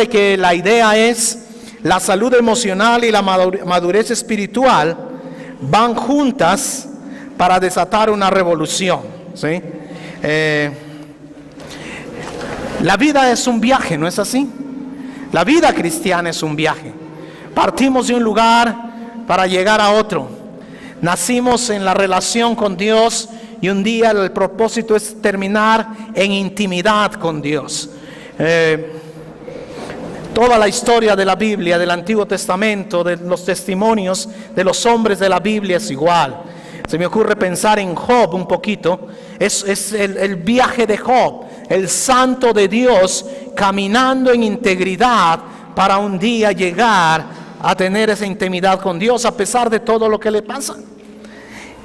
que la idea es la salud emocional y la madurez espiritual van juntas para desatar una revolución, ¿sí? La vida es un viaje, ¿no es así? La vida cristiana es un viaje. Partimos de un lugar para llegar a otro. Nacimos en la relación con Dios y un día el propósito es terminar en intimidad con Dios. Toda la historia de la Biblia, del Antiguo Testamento, de los testimonios de los hombres de la Biblia es igual. Se me ocurre pensar en Job un poquito. Es el viaje de Job, el santo de Dios caminando en integridad para un día llegar a tener esa intimidad con Dios a pesar de todo lo que le pasa.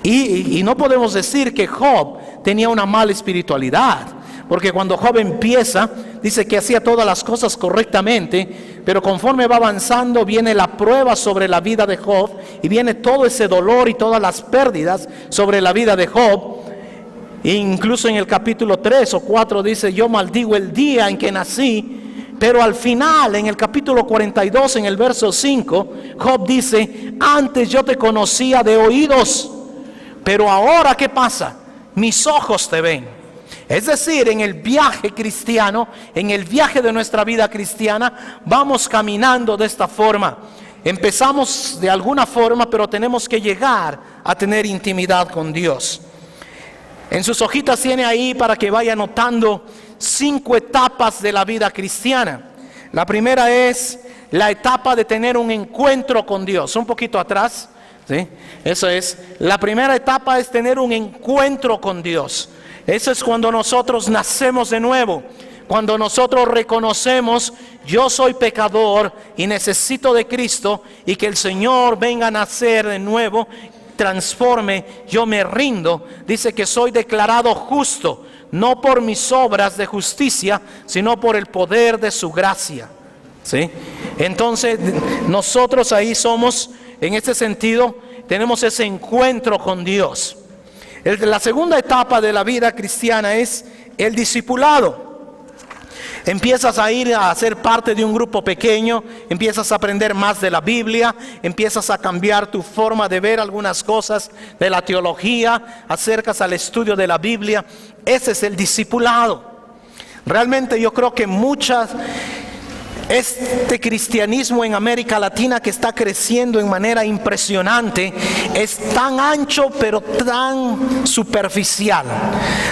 Y no podemos decir que Job tenía una mala espiritualidad, porque cuando Job empieza, dice que hacía todas las cosas correctamente, pero conforme va avanzando viene la prueba sobre la vida de Job y viene todo ese dolor y todas las pérdidas sobre la vida de Job. E incluso en el capítulo 3 o 4 dice: yo maldigo el día en que nací. Pero al final, en el capítulo 42, en el verso 5, Job dice: antes yo te conocía de oídos, pero ahora ¿qué pasa? Mis ojos te ven. Es decir, en el viaje cristiano, en el viaje de nuestra vida cristiana, vamos caminando de esta forma. Empezamos de alguna forma, pero tenemos que llegar a tener intimidad con Dios. En sus hojitas tiene ahí para que vaya anotando 5 etapas de la vida cristiana. La primera es la etapa de tener un encuentro con Dios. Un poquito atrás, ¿sí? Eso es. La primera etapa es tener un encuentro con Dios. Eso es cuando nosotros nacemos de nuevo. Cuando nosotros reconocemos: yo soy pecador y necesito de Cristo, y que el Señor venga a nacer de nuevo, transforme, yo me rindo. Dice que soy declarado justo, no por mis obras de justicia, sino por el poder de su gracia, ¿sí? Entonces nosotros ahí somos, en este sentido, tenemos ese encuentro con Dios. La segunda etapa de la vida cristiana es el discipulado. Empiezas a ir a ser parte de un grupo pequeño, empiezas a aprender más de la Biblia, empiezas a cambiar tu forma de ver algunas cosas de la teología, acercas al estudio de la Biblia. Ese es el discipulado. Realmente yo creo que este cristianismo en América Latina, que está creciendo en manera impresionante, es tan ancho pero tan superficial,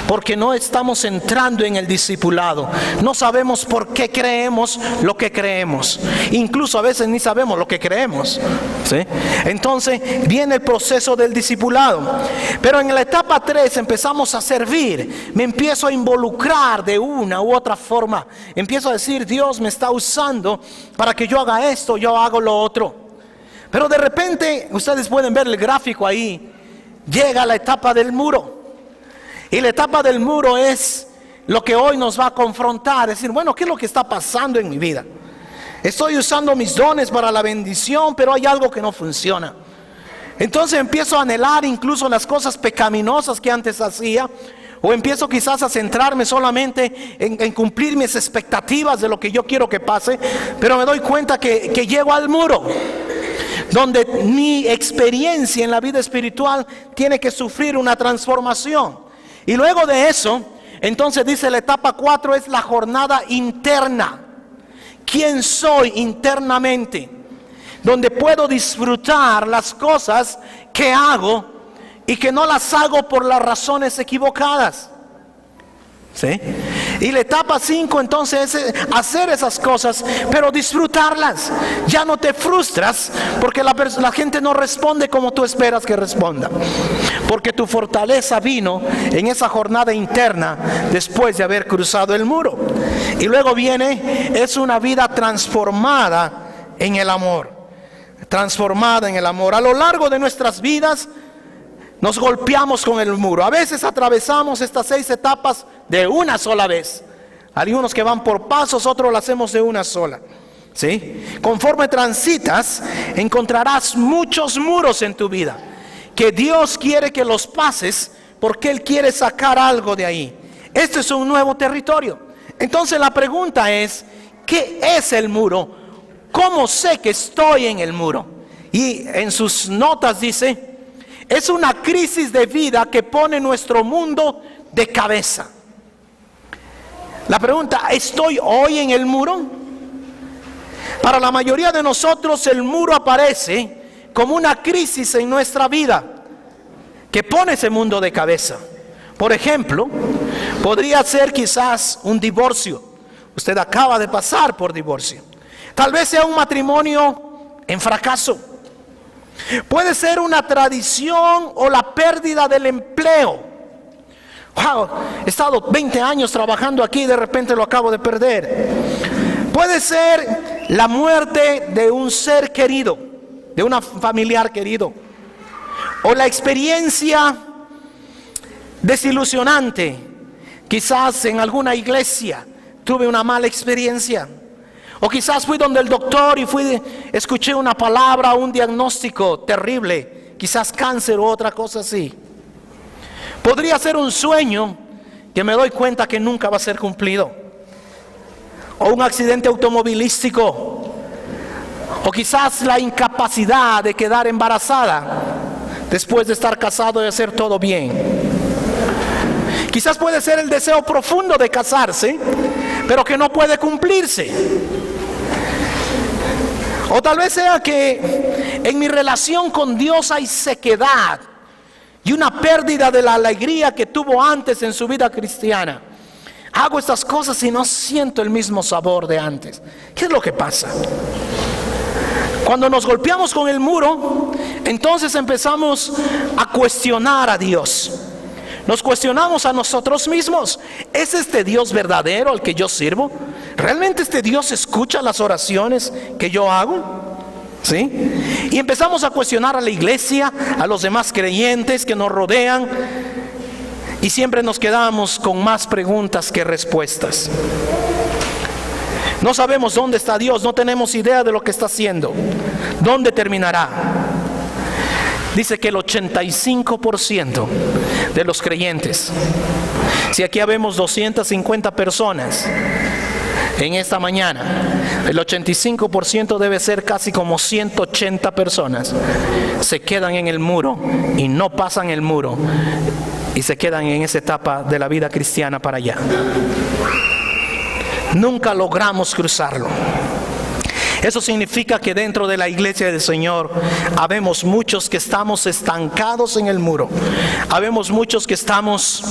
porque no estamos entrando en el discipulado. No sabemos por qué creemos lo que creemos, incluso a veces ni sabemos lo que creemos, ¿sí? Entonces viene el proceso del discipulado. Pero en la etapa 3 empezamos a servir. Me empiezo a involucrar de una u otra forma. Empiezo a decir: Dios me está usando para que yo haga esto, yo hago lo otro. Pero de repente, ustedes pueden ver el gráfico ahí, llega la etapa del muro. Y la etapa del muro es lo que hoy nos va a confrontar. Es decir, bueno, ¿qué es lo que está pasando en mi vida? Estoy usando mis dones para la bendición, pero hay algo que no funciona. Entonces empiezo a anhelar incluso las cosas pecaminosas que antes hacía, o empiezo quizás a centrarme solamente en cumplir mis expectativas de lo que yo quiero que pase, pero me doy cuenta que llego al muro, donde mi experiencia en la vida espiritual tiene que sufrir una transformación. Y luego de eso, entonces dice la etapa 4 es la jornada interna. ¿Quién soy internamente? Donde puedo disfrutar las cosas que hago y que no las hago por las razones equivocadas, ¿sí? Y la etapa 5 entonces es hacer esas cosas, pero disfrutarlas. Ya no te frustras porque la gente no responde como tú esperas que responda, porque tu fortaleza vino en esa jornada interna después de haber cruzado el muro. Y luego es una vida transformada en el amor. Transformada en el amor. A lo largo de nuestras vidas nos golpeamos con el muro. A veces atravesamos estas 6 etapas de una sola vez. Hay unos que van por pasos, otros lo hacemos de una sola, ¿sí? Conforme transitas, encontrarás muchos muros en tu vida que Dios quiere que los pases, porque Él quiere sacar algo de ahí. Este es un nuevo territorio. Entonces la pregunta es: ¿qué es el muro? ¿Cómo sé que estoy en el muro? Y en sus notas dice, es una crisis de vida que pone nuestro mundo de cabeza. La pregunta, ¿estoy hoy en el muro? Para la mayoría de nosotros el muro aparece como una crisis en nuestra vida que pone ese mundo de cabeza. Por ejemplo, podría ser quizás un divorcio. Usted acaba de pasar por divorcio. Tal vez sea un matrimonio en fracaso. Puede ser una tradición o la pérdida del empleo. Wow, he estado 20 años trabajando aquí y de repente lo acabo de perder. Puede ser la muerte de un ser querido, de un familiar querido. O la experiencia desilusionante. Quizás en alguna iglesia tuve una mala experiencia. O quizás fui donde el doctor y escuché una palabra, un diagnóstico terrible. Quizás cáncer u otra cosa así. Podría ser un sueño que me doy cuenta que nunca va a ser cumplido. O un accidente automovilístico. O quizás la incapacidad de quedar embarazada después de estar casado y hacer todo bien. Quizás puede ser el deseo profundo de casarse, pero que no puede cumplirse. O tal vez sea que en mi relación con Dios hay sequedad y una pérdida de la alegría que tuvo antes en su vida cristiana. Hago estas cosas y no siento el mismo sabor de antes. ¿Qué es lo que pasa? Cuando nos golpeamos con el muro, entonces empezamos a cuestionar a Dios. Nos cuestionamos a nosotros mismos. ¿Es este Dios verdadero al que yo sirvo? ¿Realmente este Dios escucha las oraciones que yo hago? ¿Sí? Y empezamos a cuestionar a la iglesia, a los demás creyentes que nos rodean, y siempre nos quedamos con más preguntas que respuestas. No sabemos dónde está Dios, no tenemos idea de lo que está haciendo, dónde terminará. Dice que el 85% de los creyentes, si aquí habemos 250 personas en esta mañana, el 85% debe ser casi como 180 personas, se quedan en el muro y no pasan el muro y se quedan en esa etapa de la vida cristiana para allá. Nunca logramos cruzarlo. Eso significa que dentro de la iglesia del Señor habemos muchos que estamos estancados en el muro. Habemos muchos que estamos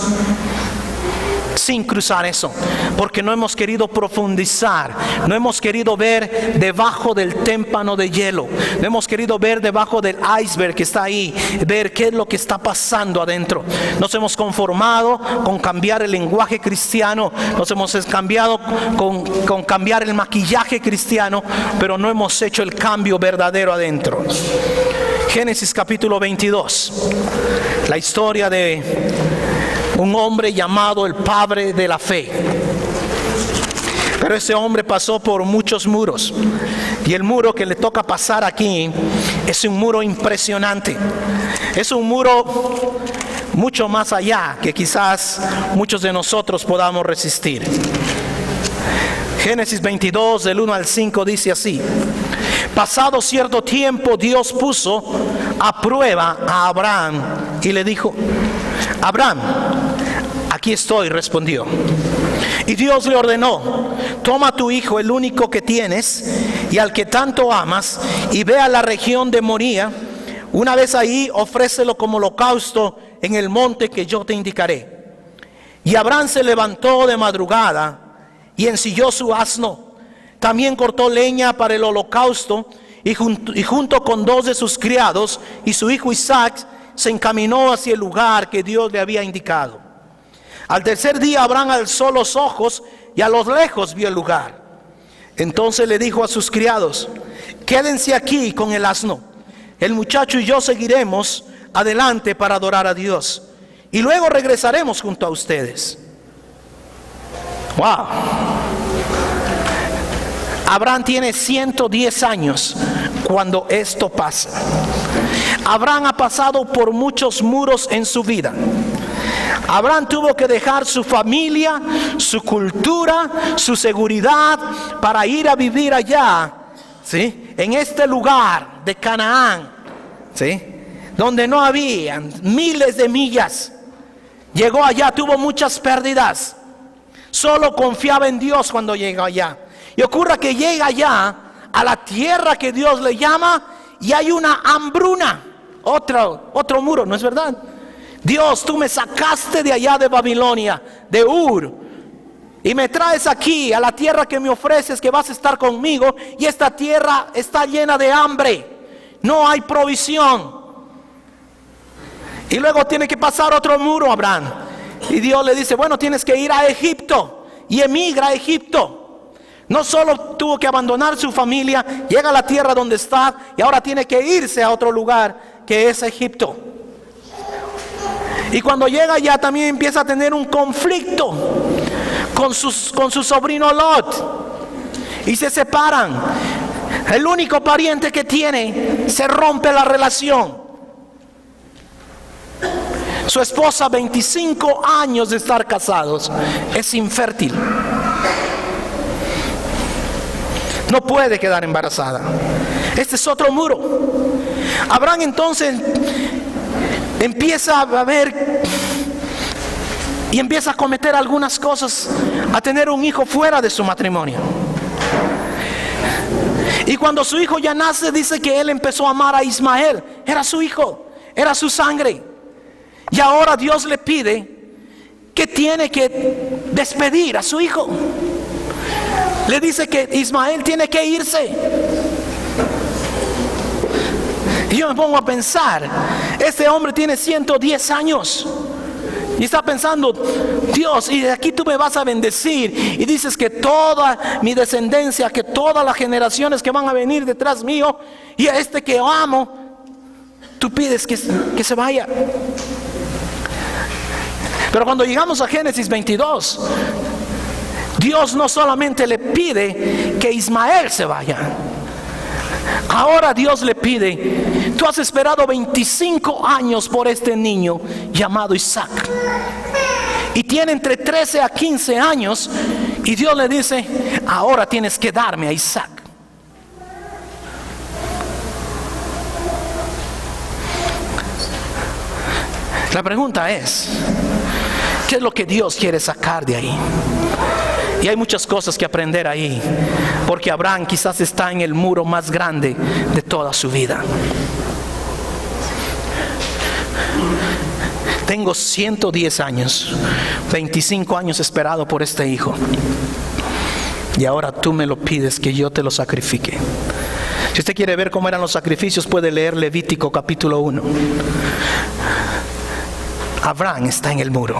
sin cruzar eso, porque no hemos querido profundizar, no hemos querido ver debajo del témpano de hielo, no hemos querido ver debajo del iceberg que está ahí, ver qué es lo que está pasando adentro. Nos hemos conformado con cambiar el lenguaje cristiano, nos hemos cambiado con cambiar el maquillaje cristiano, pero no hemos hecho el cambio verdadero adentro. Génesis capítulo 22, la historia de un hombre llamado el padre de la fe. Pero ese hombre pasó por muchos muros, y el muro que le toca pasar aquí es un muro impresionante. Es un muro mucho más allá que quizás muchos de nosotros podamos resistir. Génesis 22 del 1 al 5 dice así: pasado cierto tiempo, Dios puso a prueba a Abraham y le dijo: Abraham, aquí estoy, respondió. Y Dios le ordenó: toma a tu hijo, el único que tienes y al que tanto amas, y ve a la región de Moría. Una vez ahí, ofrécelo como holocausto en el monte que yo te indicaré. Y Abraham se levantó de madrugada y ensilló su asno. También cortó leña para el holocausto, y junto con 2 de sus criados y su hijo Isaac, se encaminó hacia el lugar que Dios le había indicado. Al tercer día Abraham alzó los ojos y a lo lejos vio el lugar. Entonces le dijo a sus criados: quédense aquí con el asno, el muchacho y yo seguiremos adelante para adorar a Dios, y luego regresaremos junto a ustedes. Wow. Abraham tiene 110 años cuando esto pasa. Abraham ha pasado por muchos muros en su vida. Abraham tuvo que dejar su familia, su cultura, su seguridad para ir a vivir allá, ¿sí? En este lugar de Canaán, ¿sí? Donde no habían miles de millas. Llegó allá, tuvo muchas pérdidas. Solo confiaba en Dios cuando llegó allá. Y ocurre que llega allá a la tierra que Dios le llama y hay una hambruna. Otro muro, ¿no es verdad? Dios, tú me sacaste de allá de Babilonia, de Ur, y me traes aquí a la tierra que me ofreces, que vas a estar conmigo, y esta tierra está llena de hambre, no hay provisión. Y luego tiene que pasar otro muro, Abraham, y Dios le dice, bueno, tienes que ir a Egipto, y emigra a Egipto. No solo tuvo que abandonar su familia, llega a la tierra donde está, y ahora tiene que irse a otro lugar, que es Egipto. Y cuando llega allá también empieza a tener un conflicto con su sobrino Lot, y se separan. El único pariente que tiene, se rompe la relación. Su esposa, 25 años de estar casados, es infértil. No puede quedar embarazada. Este es otro muro. Abraham entonces empieza a ver y empieza a cometer algunas cosas, a tener un hijo fuera de su matrimonio. Y cuando su hijo ya nace, dice que él empezó a amar a Ismael. Era su hijo, era su sangre. Y ahora Dios le pide que tiene que despedir a su hijo. Le dice que Ismael tiene que irse. Y yo me pongo a pensar, este hombre tiene 110 años. Y está pensando, Dios, y de aquí tú me vas a bendecir. Y dices que toda mi descendencia, que todas las generaciones que van a venir detrás mío, y a este que amo, tú pides que se vaya. Pero cuando llegamos a Génesis 22, Dios no solamente le pide que Ismael se vaya. Ahora Dios le pide, tú has esperado 25 años por este niño llamado Isaac. Y tiene entre 13 a 15 años. Y Dios le dice, ahora tienes que darme a Isaac. La pregunta es, ¿qué es lo que Dios quiere sacar de ahí? Y hay muchas cosas que aprender ahí, porque Abraham quizás está en el muro más grande de toda su vida. Tengo 110 años, 25 años esperado por este hijo, y ahora tú me lo pides que yo te lo sacrifique. Si usted quiere ver cómo eran los sacrificios, puede leer Levítico capítulo 1. Abraham está en el muro.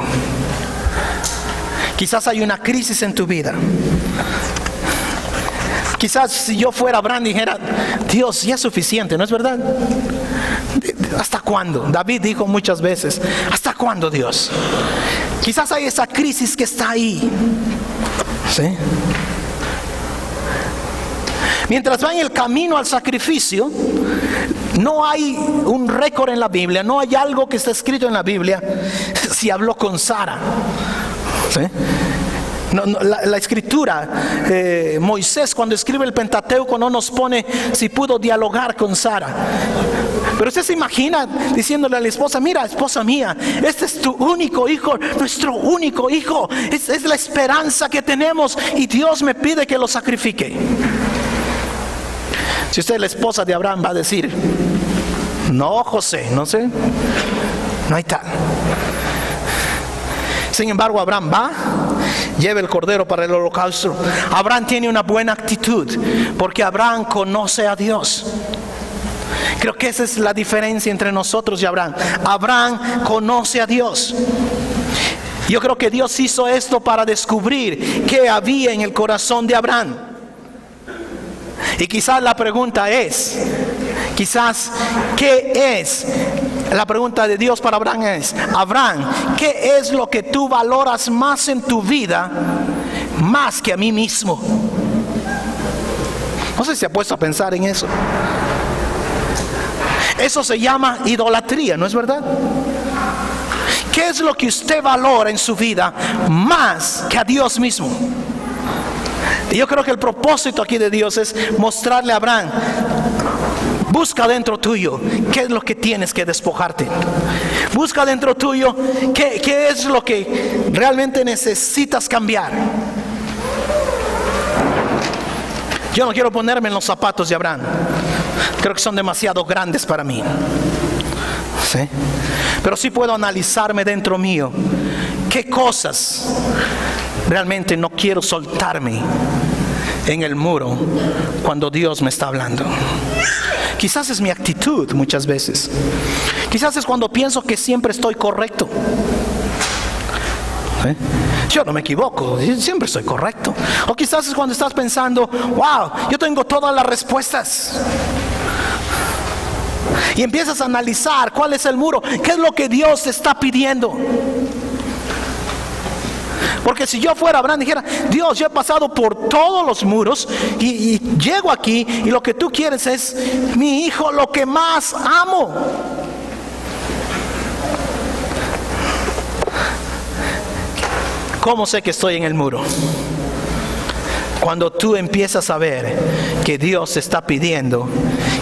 Quizás hay una crisis en tu vida. Quizás si yo fuera Abraham dijera, Dios, ya es suficiente, ¿no es verdad? ¿Hasta cuándo? David dijo muchas veces, ¿hasta cuándo, Dios? Quizás hay esa crisis que está ahí, ¿sí? Mientras va en el camino al sacrificio, no hay un récord en la Biblia, no hay algo que está escrito en la Biblia si habló con Sara. ¿Sí? La escritura, Moisés cuando escribe el Pentateuco no nos pone si pudo dialogar con Sara. Pero usted se imagina diciéndole a la esposa, mira, esposa mía, este es tu único hijo, nuestro único hijo, es la esperanza que tenemos y Dios me pide que lo sacrifique. Si usted es la esposa de Abraham va a decir, no, José, no sé, no hay tal. Sin embargo, Abraham va, lleva el cordero para el holocausto. Abraham tiene una buena actitud porque Abraham conoce a Dios. Creo que esa es la diferencia entre nosotros y Abraham. Abraham conoce a Dios. Yo creo que Dios hizo esto para descubrir qué había en el corazón de Abraham. Y quizás la pregunta es, ¿qué es? La pregunta de Dios para Abraham es, Abraham, ¿qué es lo que tú valoras más en tu vida, más que a mí mismo? No sé si se ha puesto a pensar en eso. Eso se llama idolatría, ¿no es verdad? ¿Qué es lo que usted valora en su vida más que a Dios mismo? Y yo creo que el propósito aquí de Dios es mostrarle a Abraham: busca dentro tuyo qué es lo que tienes que despojarte. Busca dentro tuyo qué es lo que realmente necesitas cambiar. Yo no quiero ponerme en los zapatos de Abraham. Creo que son demasiado grandes para mí. ¿Sí? Pero sí puedo analizarme dentro mío. ¿Qué cosas realmente no quiero soltarme en el muro cuando Dios me está hablando? Quizás es mi actitud muchas veces. Quizás es cuando pienso que siempre estoy correcto. ¿Eh? Yo no me equivoco, siempre estoy correcto. O quizás es cuando estás pensando: wow, yo tengo todas las respuestas. Y empiezas a analizar cuál es el muro, qué es lo que Dios te está pidiendo. Porque si yo fuera Abraham, dijera: Dios, yo he pasado por todos los muros y llego aquí, y lo que tú quieres es mi hijo, lo que más amo. ¿Cómo sé que estoy en el muro? Cuando tú empiezas a ver que Dios te está pidiendo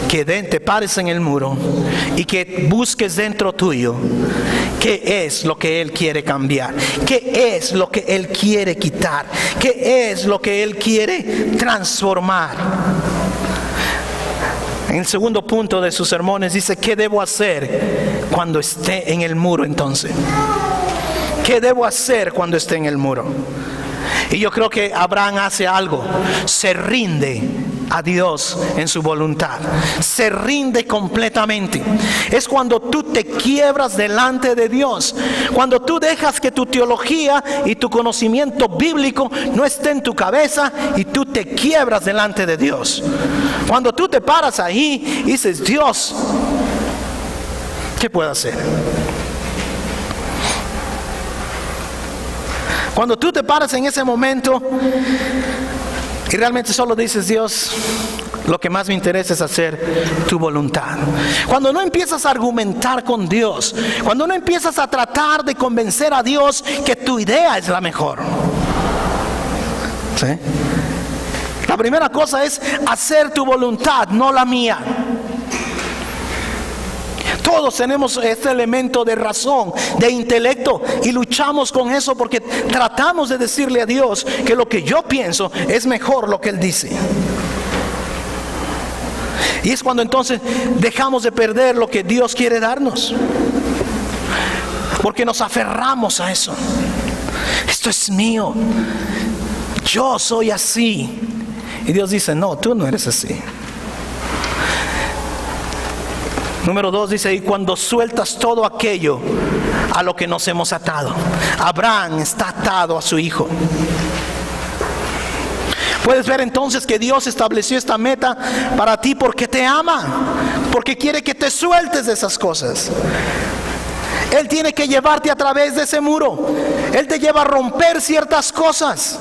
que te pares en el muro y que busques dentro tuyo qué es lo que Él quiere cambiar, qué es lo que Él quiere quitar, qué es lo que Él quiere transformar. En el segundo punto de sus sermones dice: ¿qué debo hacer cuando esté en el muro entonces? ¿Qué debo hacer cuando esté en el muro? Y yo creo que Abraham hace algo: se rinde a Dios en su voluntad, se rinde completamente. Es cuando tú te quiebras delante de Dios, cuando tú dejas que tu teología y tu conocimiento bíblico no esté en tu cabeza y tú te quiebras delante de Dios. Cuando tú te paras ahí y dices: Dios, ¿qué puedo hacer? Cuando tú te paras en ese momento y realmente solo dices: Dios, lo que más me interesa es hacer tu voluntad. Cuando no empiezas a argumentar con Dios, cuando no empiezas a tratar de convencer a Dios que tu idea es la mejor. ¿Sí? La primera cosa es hacer tu voluntad, no la mía. Todos tenemos este elemento de razón, de intelecto, y luchamos con eso porque tratamos de decirle a Dios que lo que yo pienso es mejor lo que Él dice. Y es cuando entonces dejamos de perder lo que Dios quiere darnos, porque nos aferramos a eso. Esto es mío, yo soy así. Y Dios dice: no, tú no eres así. Número 2 dice: y cuando sueltas todo aquello a lo que nos hemos atado. Abraham está atado a su hijo. Puedes ver entonces que Dios estableció esta meta para ti porque te ama, porque quiere que te sueltes de esas cosas. Él tiene que llevarte a través de ese muro. Él te lleva a romper ciertas cosas.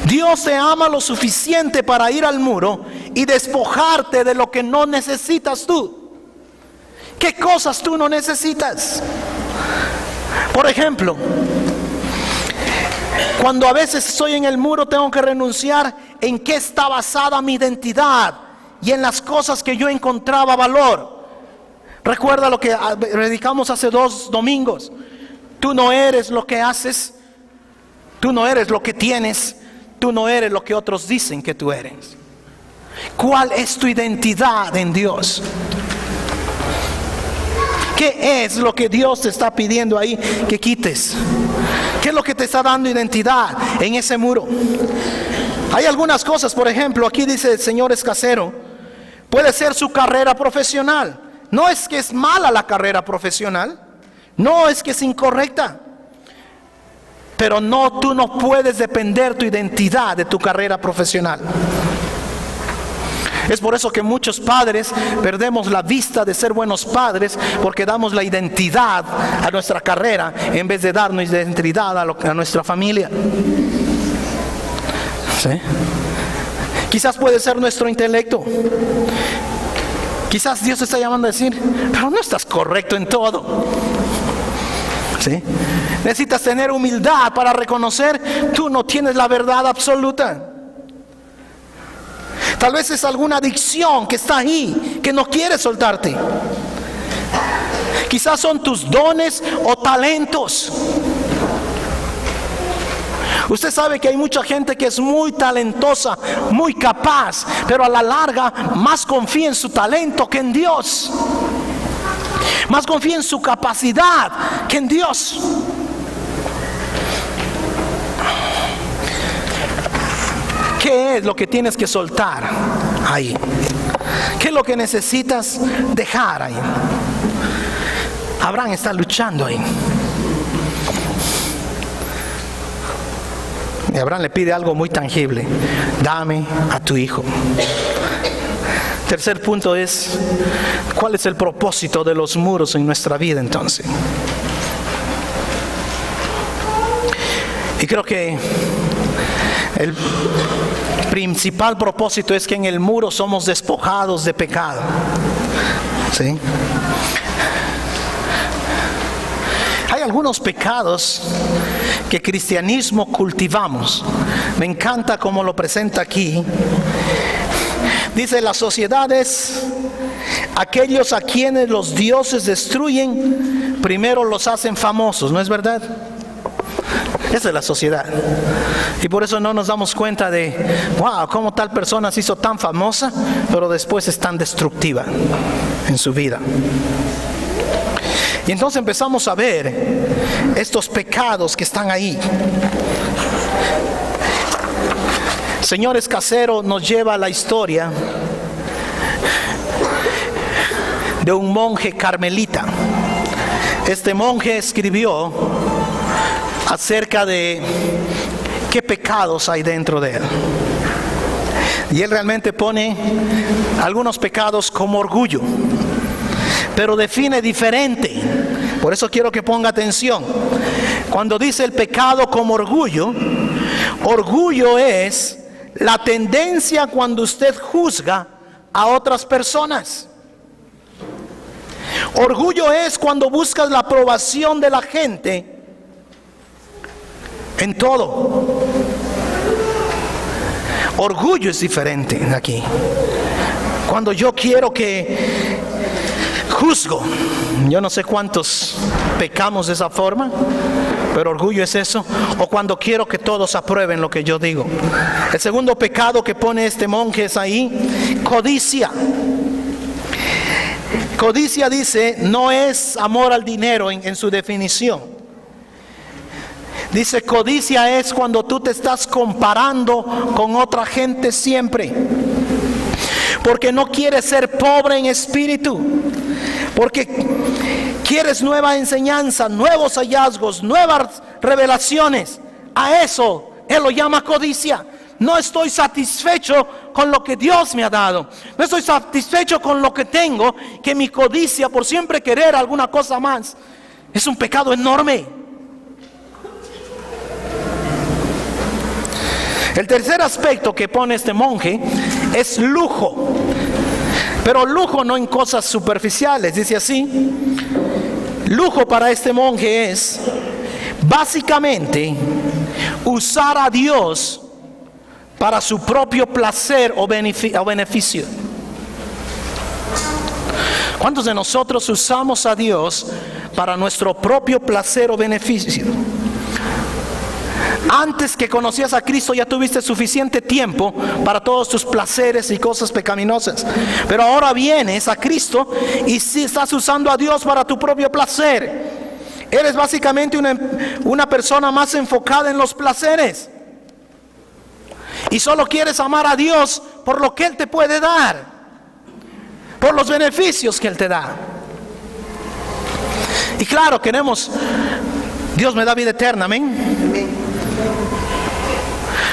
Dios te ama lo suficiente para ir al muro y despojarte de lo que no necesitas tú. ¿Qué cosas tú no necesitas? Por ejemplo, cuando a veces estoy en el muro, tengo que renunciar en qué está basada mi identidad y en las cosas que yo encontraba valor. Recuerda lo que predicamos hace 2 domingos. Tú no eres lo que haces, tú no eres lo que tienes, tú no eres lo que otros dicen que tú eres. ¿Cuál es tu identidad en Dios? ¿Qué es lo que Dios te está pidiendo ahí que quites? ¿Qué es lo que te está dando identidad en ese muro? Hay algunas cosas, por ejemplo, aquí dice el señor Escacero, puede ser su carrera profesional. No es que es mala la carrera profesional, no es que es incorrecta, pero no, tú no puedes depender tu identidad de tu carrera profesional. Es por eso que muchos padres perdemos la vista de ser buenos padres, porque damos la identidad a nuestra carrera en vez de darnos identidad a nuestra familia. ¿Sí? Quizás puede ser nuestro intelecto. Quizás Dios está llamando a decir: pero no estás correcto en todo. ¿Sí? Necesitas tener humildad para reconocer tú no tienes la verdad absoluta. Tal vez es alguna adicción que está ahí, que no quiere soltarte. Quizás son tus dones o talentos. Usted sabe que hay mucha gente que es muy talentosa, muy capaz, pero a la larga más confía en su talento que en Dios. Más confía en su capacidad que en Dios. ¿Qué es lo que tienes que soltar ahí? ¿Qué es lo que necesitas dejar ahí? Abraham está luchando ahí. Y Abraham le pide algo muy tangible: dame a tu hijo. Tercer punto es: ¿cuál es el propósito de los muros en nuestra vida entonces? Y creo que el principal propósito es que en el muro somos despojados de pecado. ¿Sí? Hay algunos pecados que cristianismo cultivamos. Me encanta cómo lo presenta aquí. Dice: la sociedad es aquellos a quienes los dioses destruyen, primero los hacen famosos. ¿No es verdad? Esa es la sociedad. Y por eso no nos damos cuenta de, wow, cómo tal persona se hizo tan famosa, pero después es tan destructiva en su vida. Y entonces empezamos a ver estos pecados que están ahí. Señor Escacero nos lleva a la historia de un monje carmelita. Este monje escribió acerca de qué pecados hay dentro de él. Y él realmente pone algunos pecados como orgullo, pero define diferente. Por eso quiero que ponga atención. Cuando dice el pecado como orgullo, orgullo es la tendencia cuando usted juzga a otras personas. Orgullo es cuando buscas la aprobación de la gente en todo. Orgullo es diferente aquí. Cuando yo quiero que juzgo, yo no sé cuántos pecamos de esa forma, pero orgullo es eso. O cuando quiero que todos aprueben lo que yo digo. El segundo pecado que pone este monje es ahí: codicia. Codicia, dice, no es amor al dinero en su definición. Dice: codicia es cuando tú te estás comparando con otra gente siempre, porque no quieres ser pobre en espíritu, porque quieres nueva enseñanza, nuevos hallazgos, nuevas revelaciones. A eso él lo llama codicia. No estoy satisfecho con lo que Dios me ha dado, no estoy satisfecho con lo que tengo, que mi codicia por siempre querer alguna cosa más es un pecado enorme. El tercer aspecto que pone este monje es lujo, pero lujo no en cosas superficiales. Dice así: lujo para este monje es básicamente usar a Dios para su propio placer o beneficio. ¿Cuántos de nosotros usamos a Dios para nuestro propio placer o beneficio? Antes que conocías a Cristo ya tuviste suficiente tiempo para todos tus placeres y cosas pecaminosas, pero ahora vienes a Cristo y si estás usando a Dios para tu propio placer, eres básicamente una persona más enfocada en los placeres y solo quieres amar a Dios por lo que Él te puede dar, por los beneficios que Él te da. Y claro, queremos, Dios me da vida eterna, amén.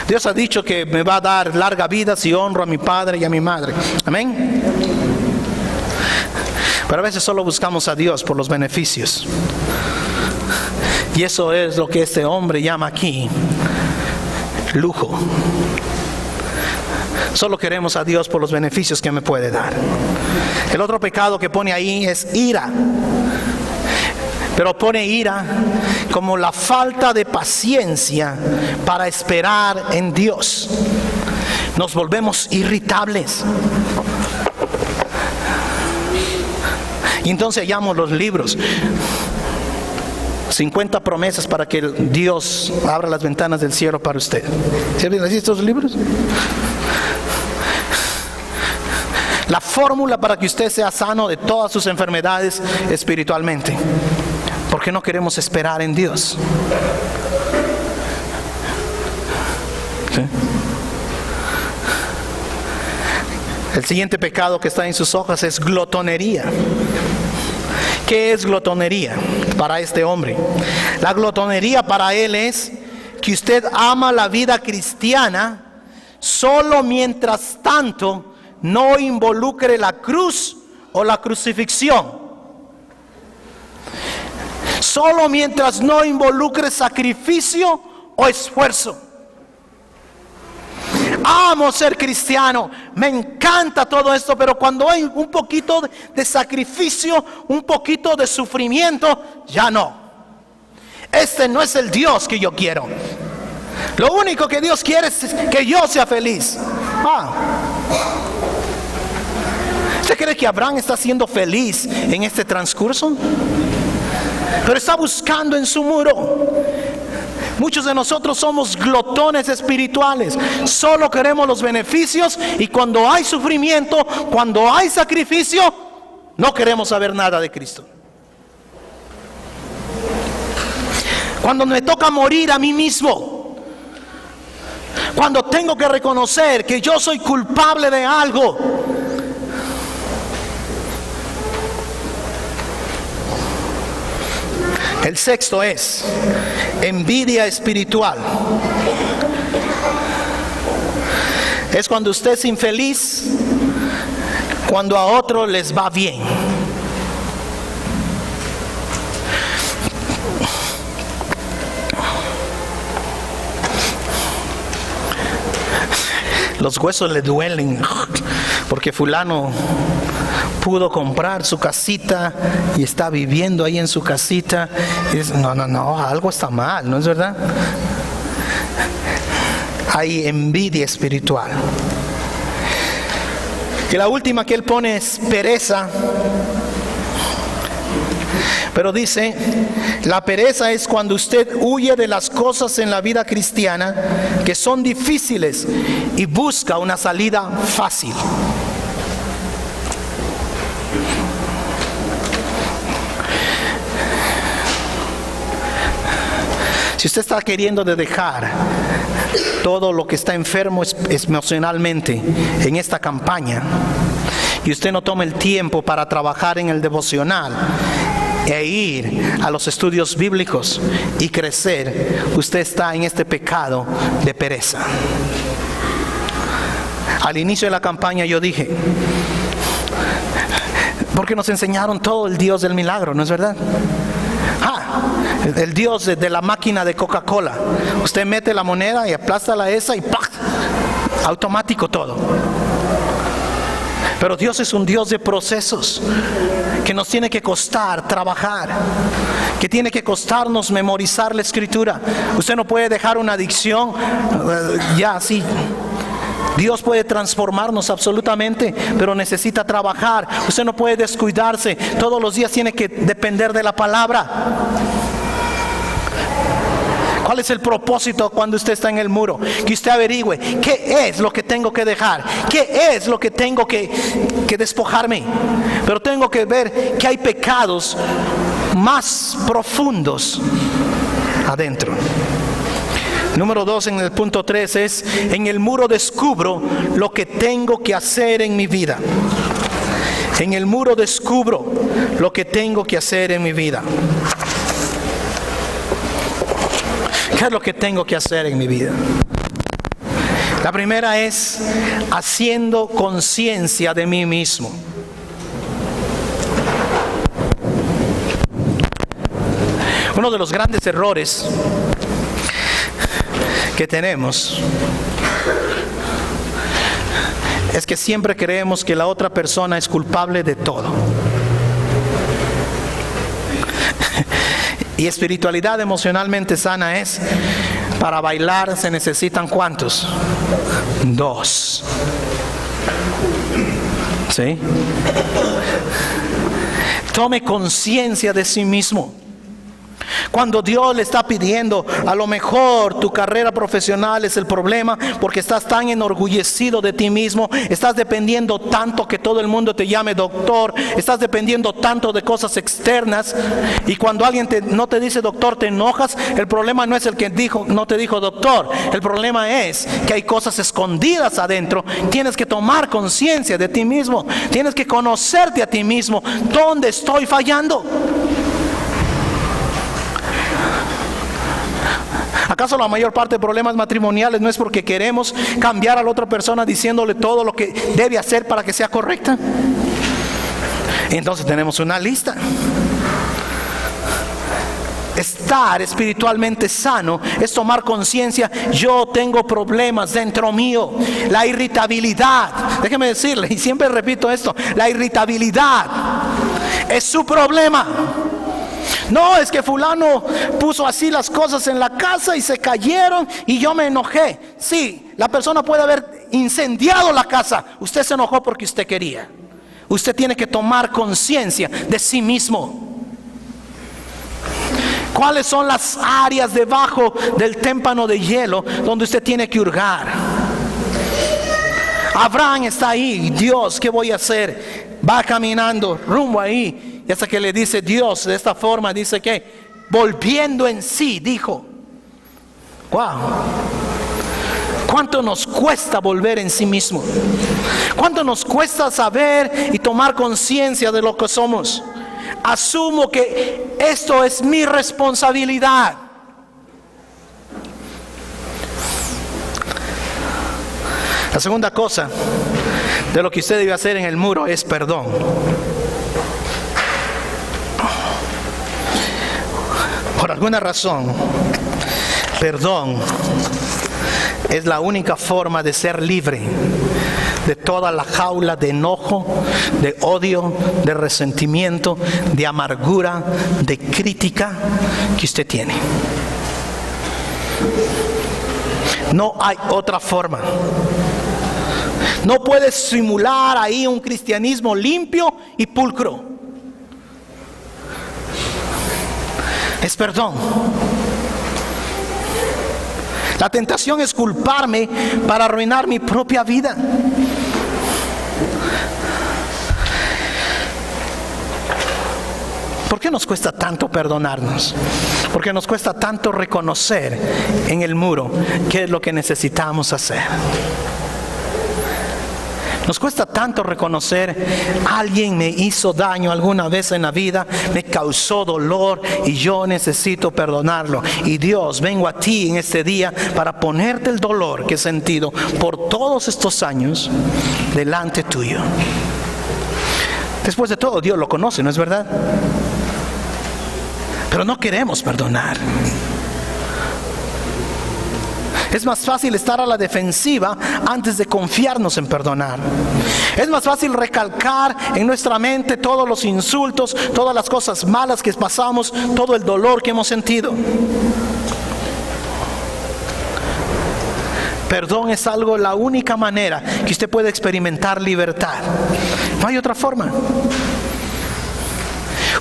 Dios ha dicho que me va a dar larga vida si honro a mi padre y a mi madre, amén. Pero a veces solo buscamos a Dios por los beneficios, y eso es lo que este hombre llama aquí lujo. Solo queremos a Dios por los beneficios que me puede dar. El otro pecado que pone ahí es ira. Pero pone ira como la falta de paciencia para esperar en Dios. Nos volvemos irritables. Y entonces hallamos los libros. 50 promesas para que Dios abra las ventanas del cielo para usted. ¿Sí han visto estos libros? La fórmula para que usted sea sano de todas sus enfermedades espiritualmente. ¿Por qué no queremos esperar en Dios? ¿Sí? El siguiente pecado que está en sus hojas es glotonería. ¿Qué es glotonería para este hombre? La glotonería para él es que usted ama la vida cristiana solo mientras tanto no involucre la cruz o la crucifixión. Solo mientras no involucre sacrificio o esfuerzo. Amo ser cristiano, me encanta todo esto, pero cuando hay un poquito de sacrificio, un poquito de sufrimiento, ya no. Este no es el Dios que yo quiero. Lo único que Dios quiere es que yo sea feliz. ¿Usted cree que Abraham está siendo feliz en este transcurso? Pero está buscando en su muro. Muchos de nosotros somos glotones espirituales. Solo queremos los beneficios, y cuando hay sufrimiento, cuando hay sacrificio, no queremos saber nada de Cristo. Cuando me toca morir a mí mismo, cuando tengo que reconocer que yo soy culpable de algo, el sexto es envidia espiritual. Es cuando usted es infeliz cuando a otros les va bien. Los huesos le duelen porque fulano pudo comprar su casita y está viviendo ahí en su casita. Y dice, no, algo está mal, ¿no es verdad? Hay envidia espiritual. Y la última que él pone es pereza. Pero dice, la pereza es cuando usted huye de las cosas en la vida cristiana que son difíciles y busca una salida fácil. Si usted está queriendo dejar todo lo que está enfermo emocionalmente en esta campaña, y usted no toma el tiempo para trabajar en el devocional e ir a los estudios bíblicos y crecer, usted está en este pecado de pereza. Al inicio de la campaña yo dije, porque nos enseñaron todo el Dios del milagro, ¿no es verdad? El Dios de la máquina de Coca-Cola. Usted mete la moneda y aplasta esa y ¡pac! Automático todo. Pero Dios es un Dios de procesos, que nos tiene que costar trabajar, que tiene que costarnos memorizar la escritura. Usted no puede dejar una adicción ya así. Dios puede transformarnos absolutamente, pero necesita trabajar. Usted no puede descuidarse. Todos los días tiene que depender de la palabra. ¿Cuál es el propósito cuando usted está en el muro? Que usted averigüe qué es lo que tengo que dejar, qué es lo que tengo que despojarme. Pero tengo que ver que hay pecados más profundos adentro. Número 2, en el punto 3 es: en el muro descubro lo que tengo que hacer en mi vida. En el muro descubro lo que tengo que hacer en mi vida. ¿Qué es lo que tengo que hacer en mi vida? La primera es haciendo conciencia de mí mismo. Uno de los grandes errores que tenemos es que siempre creemos que la otra persona es culpable de todo. Y espiritualidad emocionalmente sana es, para bailar se necesitan ¿cuántos? 2. ¿Sí? Tome conciencia de sí mismo. Cuando Dios le está pidiendo, a lo mejor tu carrera profesional es el problema porque estás tan enorgullecido de ti mismo, estás dependiendo tanto que todo el mundo te llame doctor, estás dependiendo tanto de cosas externas, y cuando alguien no te dice doctor te enojas. El problema no es el que no te dijo doctor, el problema es que hay cosas escondidas adentro. Tienes que tomar conciencia de ti mismo, tienes que conocerte a ti mismo. ¿Dónde estoy fallando? ¿Acaso la mayor parte de problemas matrimoniales no es porque queremos cambiar a la otra persona diciéndole todo lo que debe hacer para que sea correcta? Entonces tenemos una lista. Estar espiritualmente sano es tomar conciencia: yo tengo problemas dentro mío. La irritabilidad, déjeme decirle, y siempre repito esto, la irritabilidad es su problema. No, es que fulano puso así las cosas en la casa y se cayeron y yo me enojé. Sí, la persona puede haber incendiado la casa. Usted se enojó porque usted quería. Usted tiene que tomar conciencia de sí mismo. ¿Cuáles son las áreas debajo del témpano de hielo donde usted tiene que hurgar? Abraham está ahí. Dios, ¿qué voy a hacer? Va caminando rumbo ahí. Y hasta que le dice Dios de esta forma, dice que volviendo en sí, dijo. Wow. ¿Cuánto nos cuesta volver en sí mismo? ¿Cuánto nos cuesta saber y tomar conciencia de lo que somos? Asumo que esto es mi responsabilidad. La segunda cosa de lo que usted debe hacer en el muro es perdón. Por alguna razón, perdón es la única forma de ser libre de toda la jaula de enojo, de odio, de resentimiento, de amargura, de crítica que usted tiene. No hay otra forma. No puedes simular ahí un cristianismo limpio y pulcro. Es perdón. La tentación es culparme para arruinar mi propia vida. ¿Por qué nos cuesta tanto perdonarnos? Porque nos cuesta tanto reconocer en el muro qué es lo que necesitamos hacer. Nos cuesta tanto reconocer: alguien me hizo daño alguna vez en la vida, me causó dolor y yo necesito perdonarlo. Y Dios, vengo a ti en este día para ponerte el dolor que he sentido por todos estos años delante tuyo. Después de todo, Dios lo conoce, ¿no es verdad? Pero no queremos perdonar. Es más fácil estar a la defensiva antes de confiarnos en perdonar. Es más fácil recalcar en nuestra mente todos los insultos, todas las cosas malas que pasamos, todo el dolor que hemos sentido. Perdón es la única manera que usted puede experimentar libertad. No hay otra forma.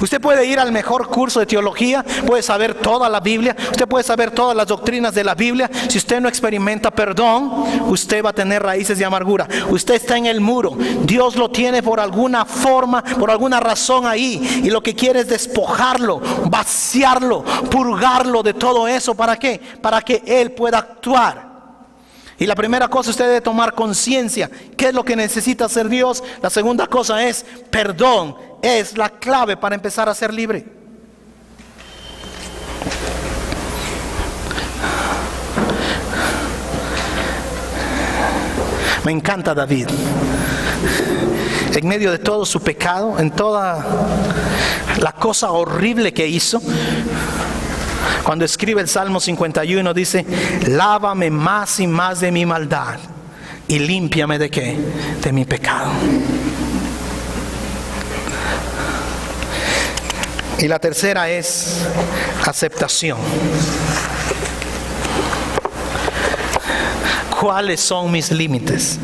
Usted puede ir al mejor curso de teología, puede saber toda la Biblia, usted puede saber todas las doctrinas de la Biblia. Si usted no experimenta perdón, usted va a tener raíces de amargura. Usted está en el muro. Dios lo tiene por alguna forma, por alguna razón ahí, y lo que quiere es despojarlo, vaciarlo, purgarlo de todo eso. ¿Para qué? Para que Él pueda actuar. Y la primera cosa, usted debe tomar conciencia. ¿Qué es lo que necesita hacer Dios? La segunda cosa es perdón. Es la clave para empezar a ser libre. Me encanta David. En medio de todo su pecado, en toda la cosa horrible que hizo, cuando escribe el Salmo 51 dice: lávame más y más de mi maldad y límpiame ¿de qué? De mi pecado. Y la tercera es aceptación. ¿Cuáles son mis límites?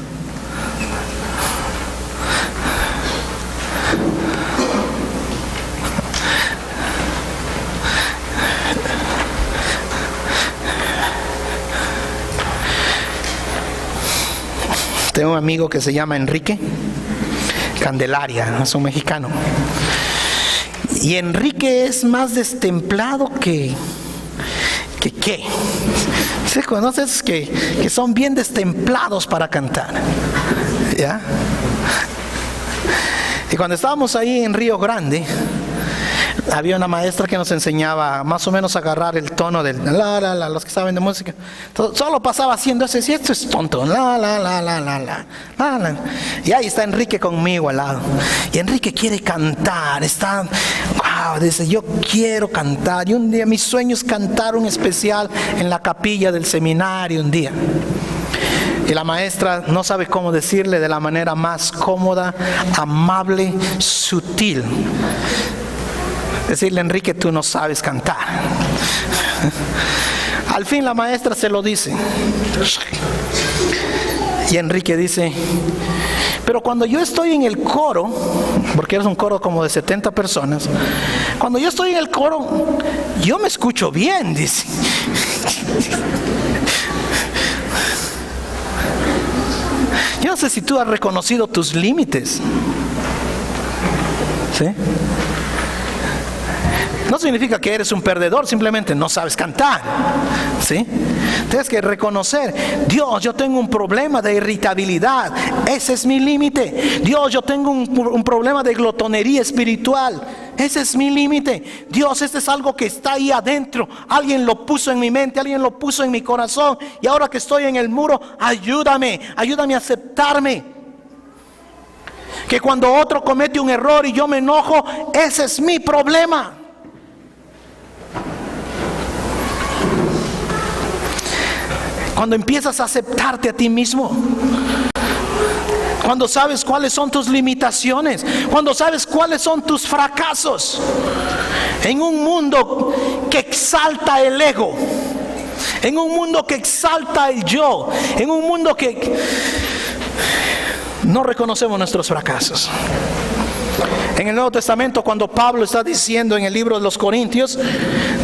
Tengo un amigo que se llama Enrique Candelaria, es un mexicano. Y Enrique es más destemplado que ¿qué? ¿Se conoces que son bien destemplados para cantar? ¿Ya? Y cuando estábamos ahí en Río Grande, había una maestra que nos enseñaba más o menos a agarrar el tono del los que saben de música. Solo pasaba haciendo eso, y esto es tonto, la. Y ahí está Enrique conmigo al lado. Y Enrique quiere cantar, dice, yo quiero cantar. Y un día mi sueño es cantar un especial en la capilla del seminario un día. Y la maestra no sabe cómo decirle de la manera más cómoda, amable, sutil. Decirle, Enrique, tú no sabes cantar. Al fin la maestra se lo dice. Y Enrique dice, pero cuando yo estoy en el coro, porque es un coro como de 70 personas, cuando yo estoy en el coro, yo me escucho bien, dice. Yo no sé si tú has reconocido tus límites. ¿Sí? No significa que eres un perdedor, simplemente no sabes cantar, ¿sí? Tienes que reconocer, Dios, yo tengo un problema de irritabilidad, ese es mi límite. Dios, yo tengo un problema de glotonería espiritual, ese es mi límite. Dios, este es algo que está ahí adentro, alguien lo puso en mi mente, alguien lo puso en mi corazón, y ahora que estoy en el muro, ayúdame a aceptarme. Que cuando otro comete un error y yo me enojo, ese es mi problema. Cuando empiezas a aceptarte a ti mismo, cuando sabes cuáles son tus limitaciones, cuando sabes cuáles son tus fracasos, en un mundo que exalta el ego, en un mundo que exalta el yo, en un mundo que no reconocemos nuestros fracasos. En el Nuevo Testamento, cuando Pablo está diciendo en el libro de los Corintios,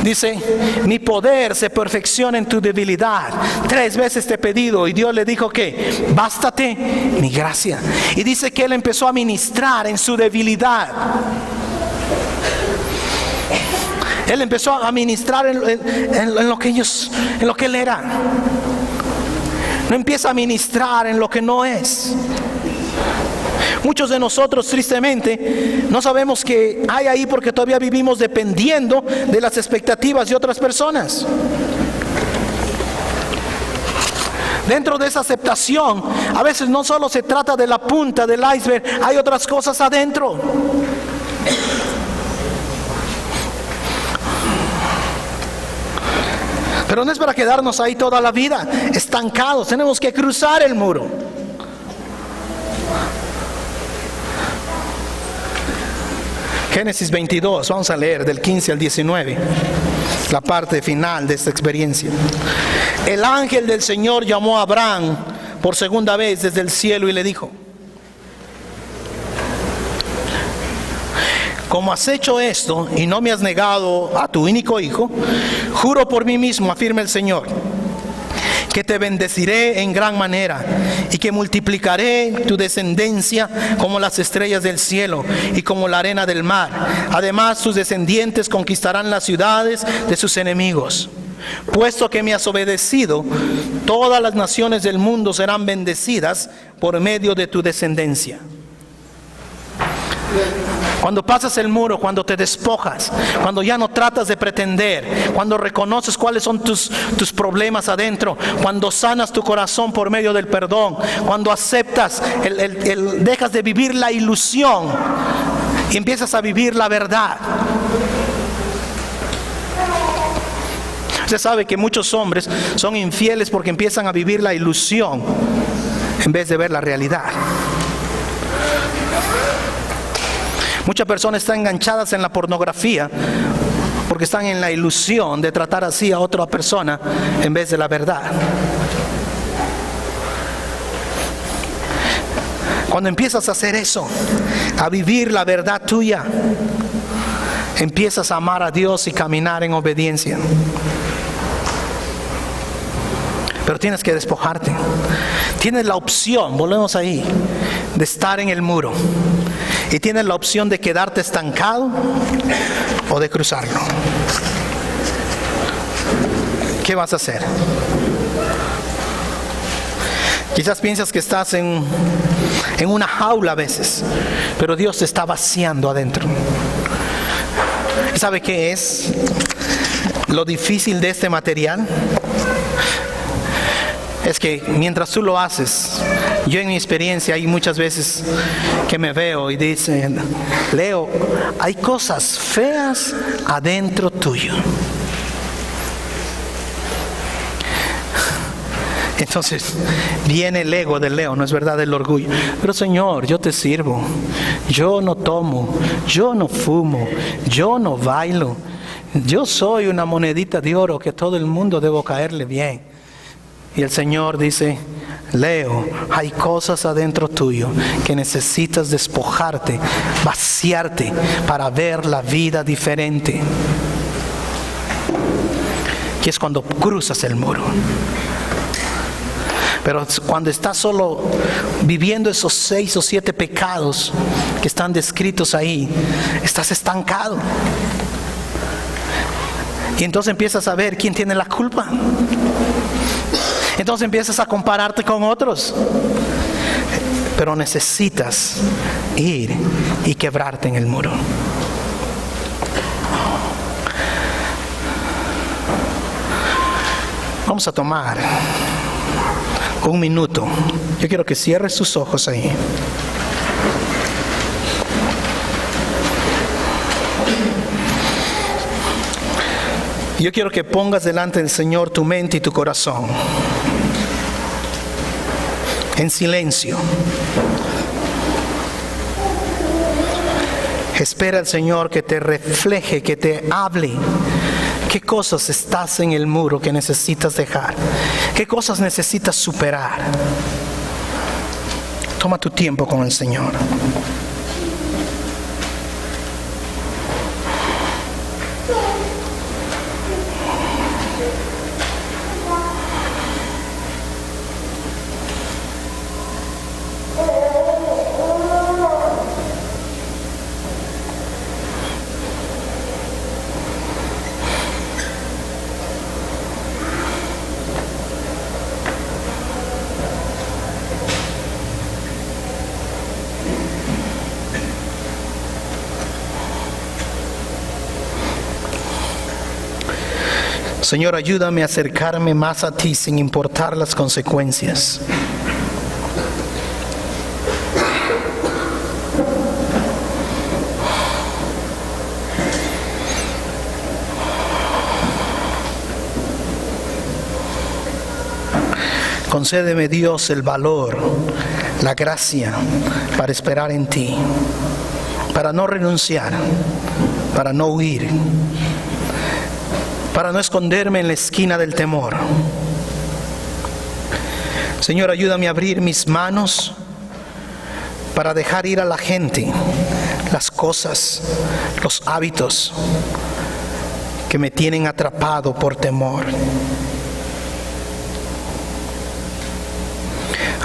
dice, mi poder se perfecciona en tu debilidad. 3 veces te he pedido, y Dios le dijo que bástate mi gracia. Y dice que él empezó a ministrar en su debilidad. Él empezó a ministrar en lo que él era. No empieza a ministrar en lo que no es. Muchos de nosotros, tristemente, no sabemos qué hay ahí porque todavía vivimos dependiendo de las expectativas de otras personas. Dentro de esa aceptación, a veces no solo se trata de la punta del iceberg, hay otras cosas adentro. Pero no es para quedarnos ahí toda la vida, estancados. Tenemos que cruzar el muro. Génesis 22, vamos a leer del 15 al 19, la parte final de esta experiencia. El ángel del Señor llamó a Abraham por segunda vez desde el cielo y le dijo, como has hecho esto y no me has negado a tu único hijo, juro por mí mismo, afirma el Señor, que te bendeciré en gran manera y que multiplicaré tu descendencia como las estrellas del cielo y como la arena del mar. Además, tus descendientes conquistarán las ciudades de sus enemigos. Puesto que me has obedecido, todas las naciones del mundo serán bendecidas por medio de tu descendencia. Cuando pasas el muro, cuando te despojas, cuando ya no tratas de pretender, cuando reconoces cuáles son tus problemas adentro, cuando sanas tu corazón por medio del perdón, cuando aceptas, dejas de vivir la ilusión y empiezas a vivir la verdad. Usted sabe que muchos hombres son infieles porque empiezan a vivir la ilusión en vez de ver la realidad. Muchas personas están enganchadas en la pornografía porque están en la ilusión de tratar así a otra persona en vez de la verdad. Cuando empiezas a hacer eso, a vivir la verdad tuya, empiezas a amar a Dios y caminar en obediencia. Pero tienes que despojarte. Tienes la opción, volvemos ahí, de estar en el muro. Y tienes la opción de quedarte estancado o de cruzarlo. ¿Qué vas a hacer? Quizás piensas que estás en una jaula a veces, pero Dios te está vaciando adentro. ¿Y sabe qué es lo difícil de este material? Es que mientras tú lo haces, yo en mi experiencia hay muchas veces que me veo y dicen: Leo, hay cosas feas adentro tuyo. Entonces viene el ego del Leo, no es verdad, el orgullo. Pero Señor, yo te sirvo, yo no tomo, yo no fumo, yo no bailo, yo soy una monedita de oro que todo el mundo debo caerle bien. Y el Señor dice: Leo, hay cosas adentro tuyo que necesitas despojarte, vaciarte para ver la vida diferente. Que es cuando cruzas el muro. Pero cuando estás solo viviendo esos 6 o 7 pecados que están descritos ahí, estás estancado. Y entonces empiezas a ver quién tiene la culpa. Entonces empiezas a compararte con otros. Pero necesitas ir y quebrarte en el muro. Vamos a tomar un minuto. Yo quiero que cierres sus ojos ahí. Yo quiero que pongas delante del Señor tu mente y tu corazón. En silencio. Espera al Señor que te refleje, que te hable. ¿Qué cosas estás en el muro que necesitas dejar? ¿Qué cosas necesitas superar? Toma tu tiempo con el Señor. Señor, ayúdame a acercarme más a ti sin importar las consecuencias. Concédeme, Dios, el valor, la gracia para esperar en ti, para no renunciar, para no huir, para no esconderme en la esquina del temor. Señor, ayúdame a abrir mis manos para dejar ir a la gente, las cosas, los hábitos que me tienen atrapado por temor.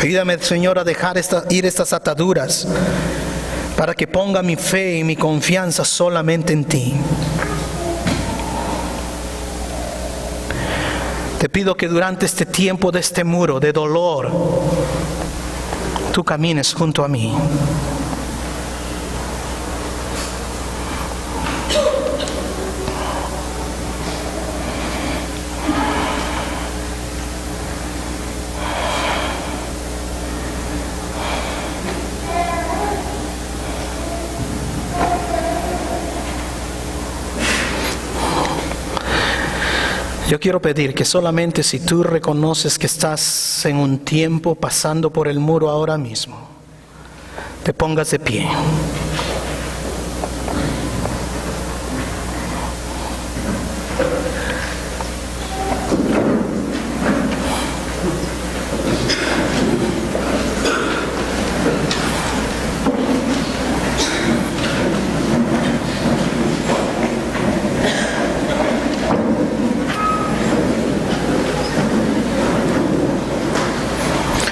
Ayúdame, Señor, a dejar ir estas ataduras para que ponga mi fe y mi confianza solamente en ti. Te pido que durante este tiempo de este muro de dolor, tú camines junto a mí. Yo quiero pedir que solamente si tú reconoces que estás en un tiempo pasando por el muro ahora mismo, te pongas de pie.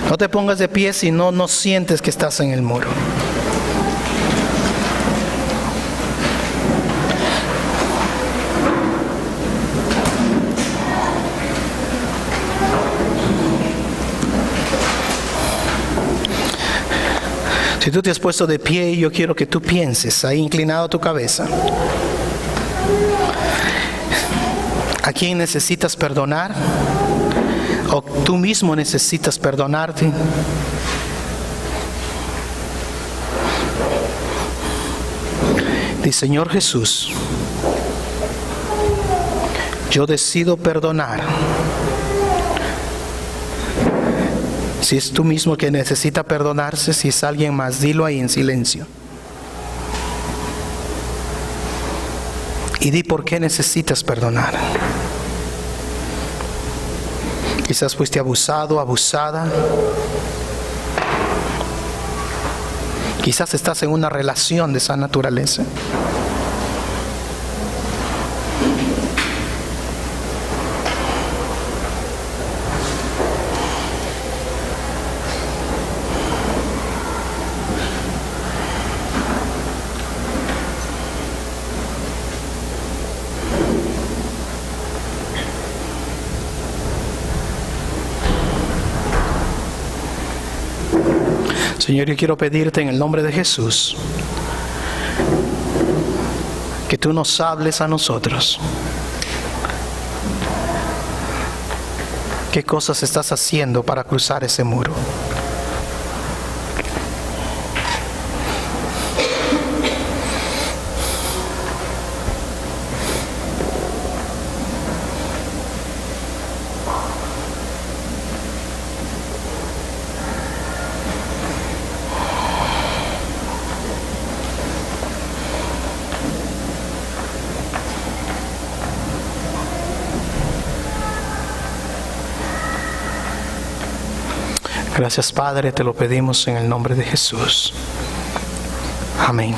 No te pongas de pie si no sientes que estás en el muro. Si tú te has puesto de pie, yo quiero que tú pienses, ahí inclinado tu cabeza. ¿A quién necesitas perdonar? ¿O tú mismo necesitas perdonarte? Dice, Señor Jesús, yo decido perdonar. Si es tú mismo que necesita perdonarse, si es alguien más, dilo ahí en silencio. Y di por qué necesitas perdonar. Quizás fuiste abusado, abusada. Quizás estás en una relación de esa naturaleza. Señor, yo quiero pedirte en el nombre de Jesús que tú nos hables a nosotros. ¿Qué cosas estás haciendo para cruzar ese muro? Gracias, Padre, te lo pedimos en el nombre de Jesús. Amén.